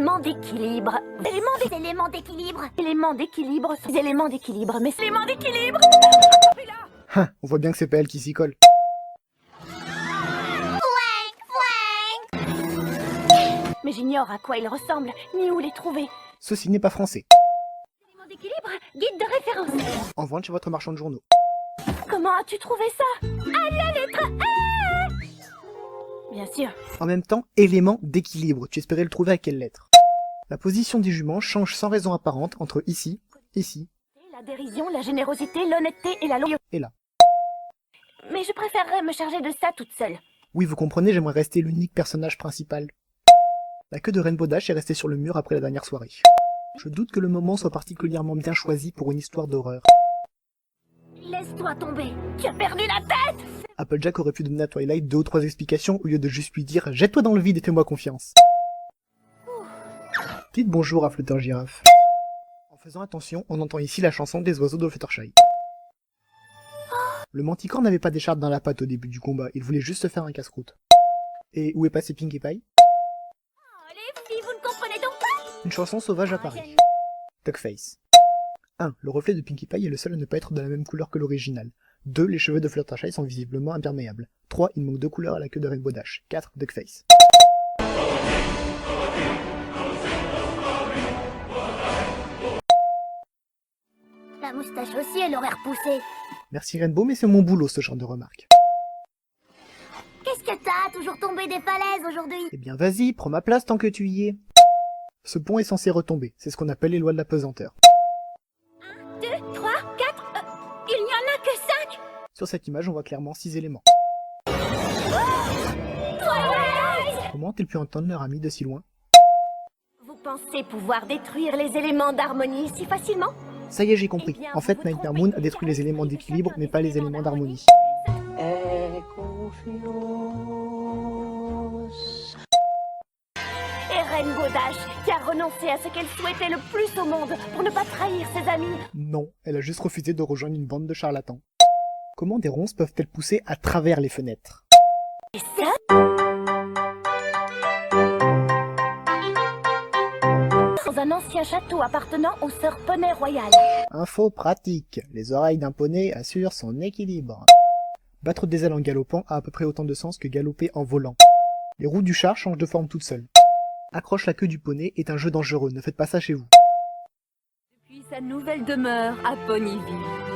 éléments d'équilibre. Éléments d'équilibre. Éléments d'équilibre. Éléments d'équilibre. Mais c'est éléments d'équilibre. On voit bien que c'est pas elle qui s'y colle. Mais j'ignore à quoi ils ressemblent, ni où les trouver. Ceci n'est pas français. Éléments d'équilibre. Guide de référence. En vente chez votre marchand de journaux. Comment as-tu trouvé ça? À la lettre A. Bien sûr. En même temps, élément d'équilibre. Tu espérais le trouver à quelle lettre? La position des juments change sans raison apparente entre ici, ici La dérision, la générosité, l'honnêteté et la loyauté. et là. Mais je préférerais me charger de ça toute seule. Oui, vous comprenez, j'aimerais rester l'unique personnage principal. La queue de Rainbow Dash est restée sur le mur après la dernière soirée. Je doute que le moment soit particulièrement bien choisi pour une histoire d'horreur. Laisse-toi tomber. Tu as perdu la tête. Applejack aurait pu donner à Twilight 2 ou 3 explications au lieu de juste lui dire « Jette-toi dans le vide et fais-moi confiance ». Dites bonjour à Flutter Girafe. En faisant attention, on entend ici la chanson des oiseaux de Fluttershy. Le Manticore n'avait pas d'écharpe dans la patte au début du combat, il voulait juste se faire un casse-croûte. Et où est passé Pinkie Pie? Oh, les filles, vous ne comprenez donc pas. Une chanson sauvage apparaît. Duckface. 1. Le reflet de Pinkie Pie est le seul à ne pas être de la même couleur que l'original. 2. Les cheveux de Fluttershy sont visiblement imperméables. 3. Il manque 2 couleurs à la queue de Rainbow Dash. 4. Duckface. La moustache aussi, elle aurait repoussé. Merci Rainbow, mais c'est mon boulot ce genre de remarques. Qu'est-ce que t'as? Toujours tombé des falaises aujourd'hui? Eh bien vas-y, prends ma place tant que tu y es. Ce pont est censé retomber, c'est ce qu'on appelle les lois de la pesanteur. 1, 2, 3, 4... il n'y en a que 5. Sur cette image, on voit clairement 6 éléments. Comment ont-ils pu entendre leur ami de si loin? Vous pensez pouvoir détruire les éléments d'harmonie si facilement? Ça y est, j'ai compris. Eh bien, En fait, vous vous Nightmare trompez. Moon a détruit les éléments d'équilibre, mais pas les éléments d'harmonie. Et Rainbow Dash, qui a renoncé à ce qu'elle souhaitait le plus au monde pour ne pas trahir ses amis. Non, elle a juste refusé de rejoindre une bande de charlatans. Comment des ronces peuvent-elles pousser à travers les fenêtres? Et ça? Dans un ancien château appartenant aux sœurs Poney Royales. Info pratique. Les oreilles d'un poney assurent son équilibre. Battre des ailes en galopant a à peu près autant de sens que galoper en volant. Les roues du char changent de forme toutes seules. Accroche la queue du poney est un jeu dangereux, ne faites pas ça chez vous. Depuis sa nouvelle demeure à Ponyville.